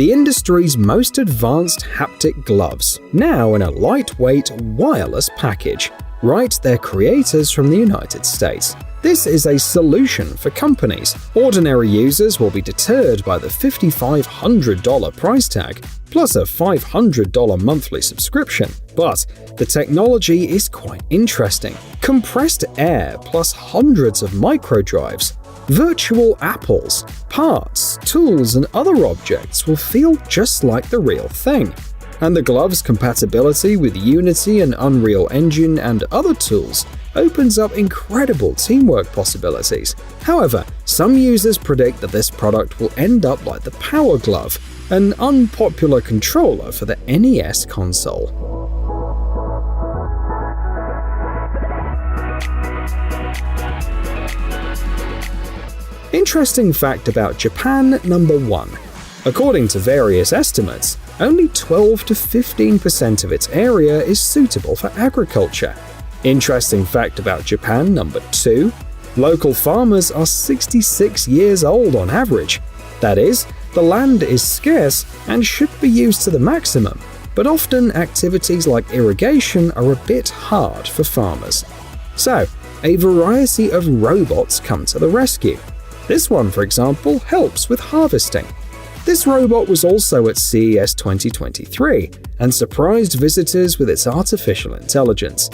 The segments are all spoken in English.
the industry's most advanced haptic gloves, now in a lightweight, wireless package. Write their creators from the United States. This is a solution for companies. Ordinary users will be deterred by the $5,500 price tag, plus a $500 monthly subscription. But the technology is quite interesting. Compressed air plus hundreds of microdrives, virtual apples, parts, tools, and other objects will feel just like the real thing. And the glove's compatibility with Unity and Unreal Engine and other tools opens up incredible teamwork possibilities. However, some users predict that this product will end up like the Power Glove, an unpopular controller for the NES console. Interesting fact about Japan number 1. According to various estimates, only 12 to 15% of its area is suitable for agriculture. Interesting fact about Japan number 2. Local farmers are 66 years old on average. That is, the land is scarce and should be used to the maximum, but often activities like irrigation are a bit hard for farmers. So, a variety of robots come to the rescue. This one, for example, helps with harvesting. This robot was also at CES 2023 and surprised visitors with its artificial intelligence.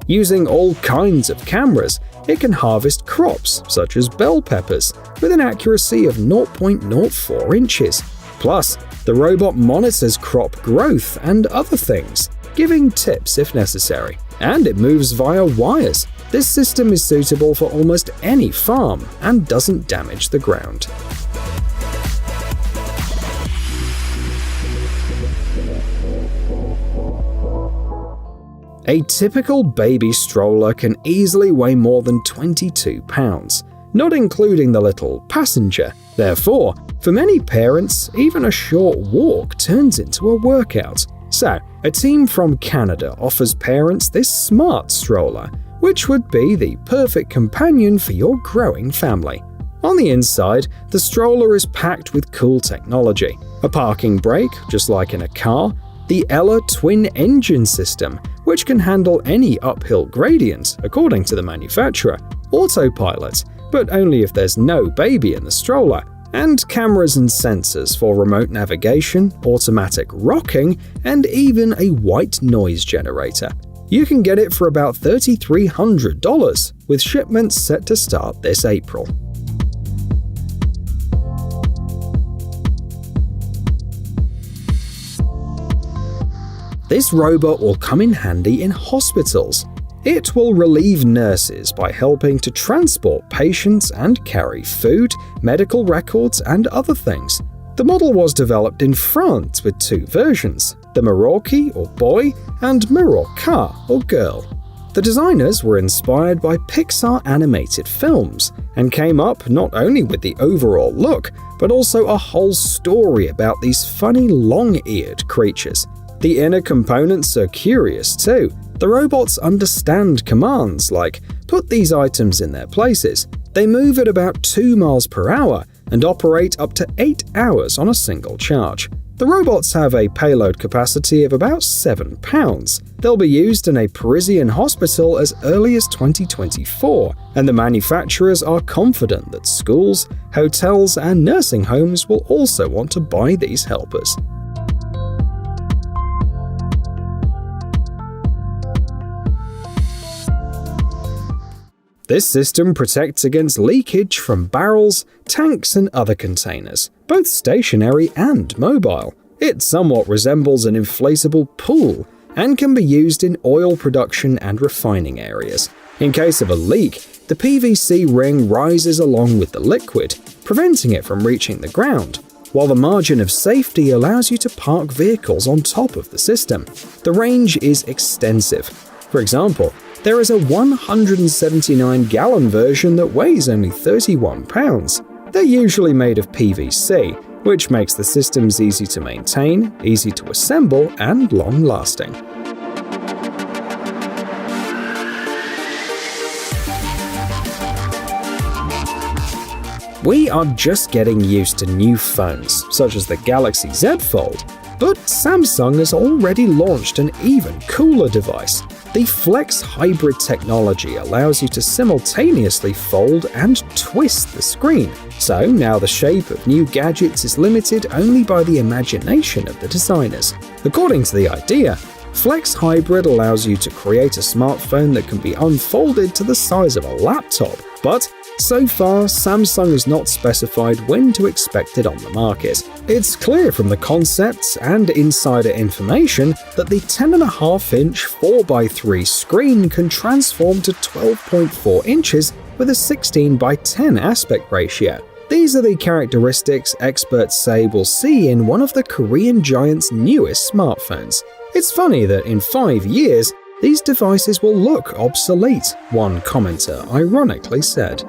Using all kinds of cameras, it can harvest crops, such as bell peppers, with an accuracy of 0.04 inches. Plus, the robot monitors crop growth and other things, giving tips if necessary. And it moves via wires. This system is suitable for almost any farm and doesn't damage the ground. A typical baby stroller can easily weigh more than 22 pounds, not including the little passenger. Therefore, for many parents, even a short walk turns into a workout. So, a team from Canada offers parents this smart stroller, which would be the perfect companion for your growing family. On the inside, the stroller is packed with cool technology. A parking brake, just like in a car, the Ella twin-engine system, which can handle any uphill gradient, according to the manufacturer, autopilot, but only if there's no baby in the stroller, and cameras and sensors for remote navigation, automatic rocking, and even a white noise generator. You can get it for about $3,300, with shipments set to start this April. This robot will come in handy in hospitals. It will relieve nurses by helping to transport patients and carry food, medical records, and other things. The model was developed in France with 2 versions, the Merauke or boy and Merauka or girl. The designers were inspired by Pixar animated films and came up not only with the overall look, but also a whole story about these funny long-eared creatures. The inner components are curious too. The robots understand commands like, put these items in their places. They move at about 2 miles per hour and operate up to 8 hours on a single charge. The robots have a payload capacity of about 7 pounds. They'll be used in a Parisian hospital as early as 2024, and the manufacturers are confident that schools, hotels, and nursing homes will also want to buy these helpers. This system protects against leakage from barrels, tanks, and other containers, both stationary and mobile. It somewhat resembles an inflatable pool and can be used in oil production and refining areas. In case of a leak, the PVC ring rises along with the liquid, preventing it from reaching the ground, while the margin of safety allows you to park vehicles on top of the system. The range is extensive. For example, there is a 179-gallon version that weighs only 31 pounds. They're usually made of PVC, which makes the systems easy to maintain, easy to assemble, and long-lasting. We are just getting used to new phones, such as the Galaxy Z Fold, but Samsung has already launched an even cooler device. The Flex Hybrid technology allows you to simultaneously fold and twist the screen, so now the shape of new gadgets is limited only by the imagination of the designers. According to the idea, Flex Hybrid allows you to create a smartphone that can be unfolded to the size of a laptop, but so far, Samsung has not specified when to expect it on the market. It's clear from the concepts and insider information that the 10.5-inch 4x3 screen can transform to 12.4 inches with a 16:10 aspect ratio. These are the characteristics experts say we'll see in one of the Korean giant's newest smartphones. It's funny that in 5 years, these devices will look obsolete, one commenter ironically said.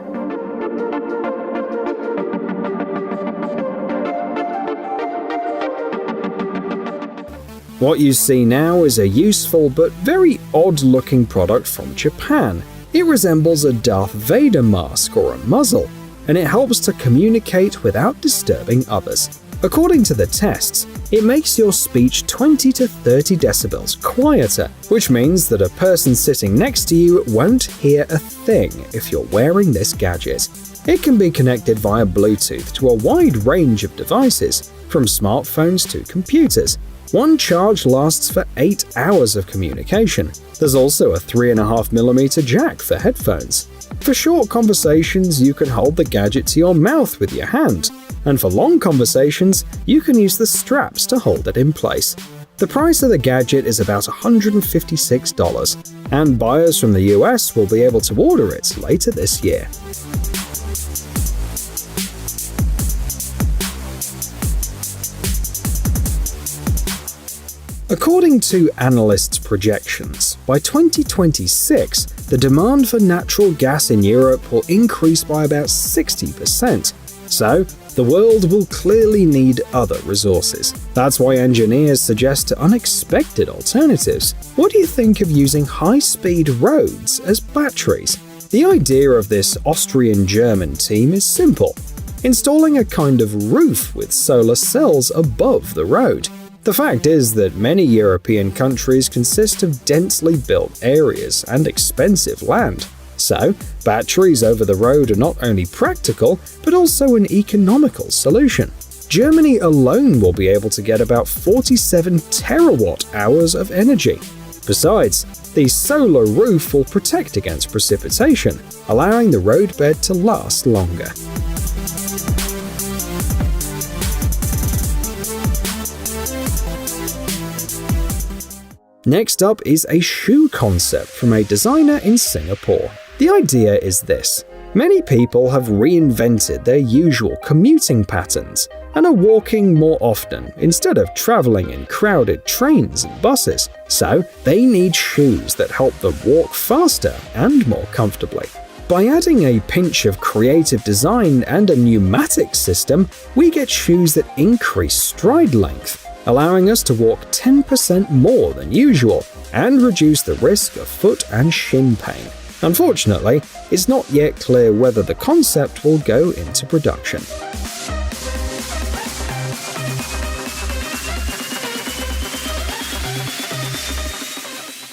What you see now is a useful but very odd-looking product from Japan. It resembles a Darth Vader mask or a muzzle, and it helps to communicate without disturbing others. According to the tests, it makes your speech 20 to 30 decibels quieter, which means that a person sitting next to you won't hear a thing if you're wearing this gadget. It can be connected via Bluetooth to a wide range of devices, from smartphones to computers. One charge lasts for 8 hours of communication. There's also a 3.5mm jack for headphones. For short conversations, you can hold the gadget to your mouth with your hand, and for long conversations, you can use the straps to hold it in place. The price of the gadget is about $156, and buyers from the US will be able to order it later this year. According to analysts' projections, by 2026, the demand for natural gas in Europe will increase by about 60%. So, the world will clearly need other resources. That's why engineers suggest unexpected alternatives. What do you think of using high-speed roads as batteries? The idea of this Austrian-German team is simple: installing a kind of roof with solar cells above the road. The fact is that many European countries consist of densely built areas and expensive land. So, batteries over the road are not only practical, but also an economical solution. Germany alone will be able to get about 47 terawatt-hours of energy. Besides, the solar roof will protect against precipitation, allowing the roadbed to last longer. Next up is a shoe concept from a designer in Singapore. The idea is this: many people have reinvented their usual commuting patterns and are walking more often instead of traveling in crowded trains and buses, so they need shoes that help them walk faster and more comfortably. By adding a pinch of creative design and a pneumatic system, we get shoes that increase stride length, allowing us to walk 10% more than usual and reduce the risk of foot and shin pain. Unfortunately, it's not yet clear whether the concept will go into production.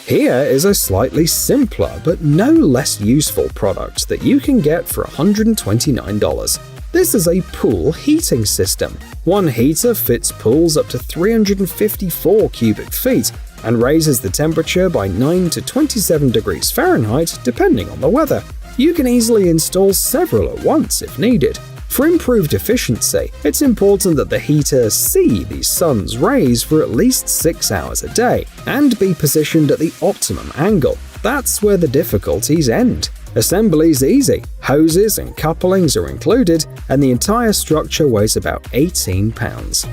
Here is a slightly simpler but no less useful product that you can get for $129. This is a pool heating system. One heater fits pools up to 354 cubic feet and raises the temperature by 9 to 27 degrees Fahrenheit depending on the weather. You can easily install several at once if needed. For improved efficiency, it's important that the heater see the sun's rays for at least 6 hours a day and be positioned at the optimum angle. That's where the difficulties end. Assembly's easy, hoses and couplings are included, and the entire structure weighs about 18 pounds.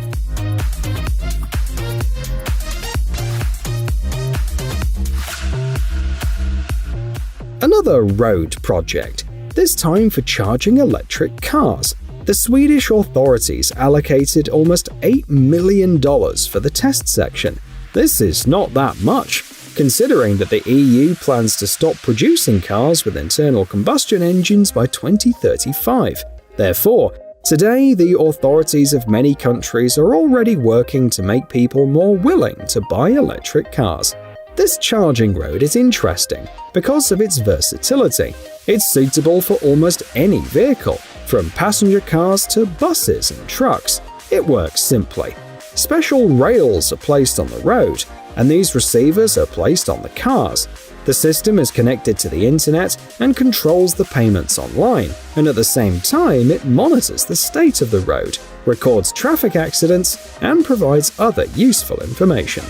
Another road project, this time for charging electric cars. The Swedish authorities allocated almost $8 million for the test section. This is not that much, considering that the EU plans to stop producing cars with internal combustion engines by 2035. Therefore, today the authorities of many countries are already working to make people more willing to buy electric cars. This charging road is interesting because of its versatility. It's suitable for almost any vehicle, from passenger cars to buses and trucks. It works simply. Special rails are placed on the road, and these receivers are placed on the cars. The system is connected to the internet and controls the payments online, and at the same time it monitors the state of the road, records traffic accidents, and provides other useful information.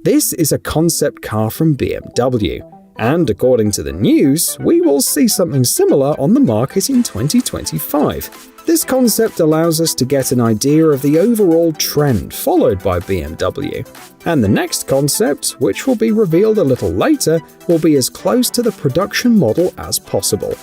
This is a concept car from BMW, and according to the news, we will see something similar on the market in 2025. This concept allows us to get an idea of the overall trend followed by BMW. And the next concept, which will be revealed a little later, will be as close to the production model as possible.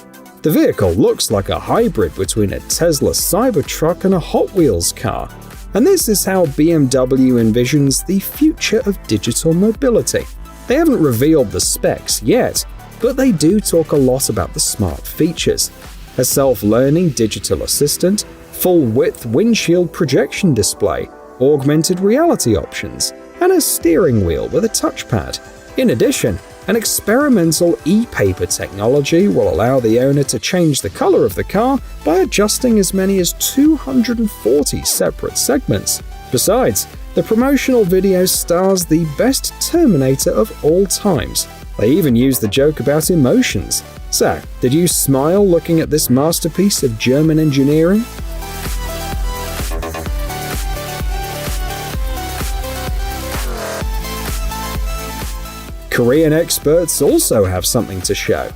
The vehicle looks like a hybrid between a Tesla Cybertruck and a Hot Wheels car. And this is how BMW envisions the future of digital mobility. They haven't revealed the specs yet, but they do talk a lot about the smart features. A self-learning digital assistant, full-width windshield projection display, augmented reality options, and a steering wheel with a touchpad. In addition, an experimental e-paper technology will allow the owner to change the color of the car by adjusting as many as 240 separate segments. Besides, the promotional video stars the best Terminator of all times. They even use the joke about emotions. So, did you smile looking at this masterpiece of German engineering? Korean experts also have something to show.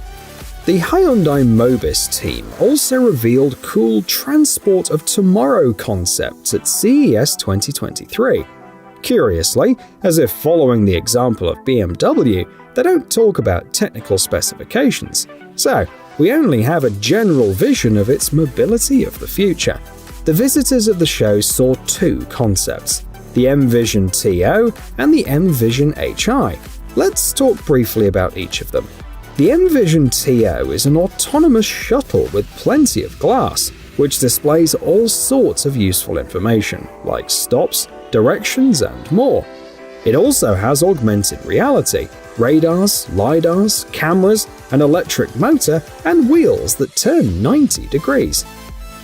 The Hyundai Mobis team also revealed cool transport of tomorrow concepts at CES 2023. Curiously, as if following the example of BMW, they don't talk about technical specifications, so we only have a general vision of its mobility of the future. The visitors of the show saw two concepts, the M-Vision TO and the M-Vision HI. Let's talk briefly about each of them. The M-Vision TO is an autonomous shuttle with plenty of glass, which displays all sorts of useful information, like stops, directions, and more. It also has augmented reality, radars, lidars, cameras, an electric motor, and wheels that turn 90 degrees.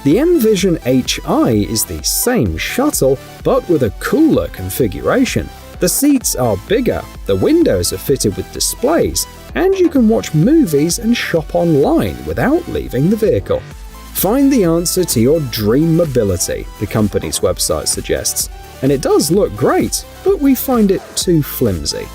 The M-Vision HI is the same shuttle, but with a cooler configuration. The seats are bigger, the windows are fitted with displays, and you can watch movies and shop online without leaving the vehicle. Find the answer to your dream mobility, the company's website suggests. And it does look great, but we find it too flimsy.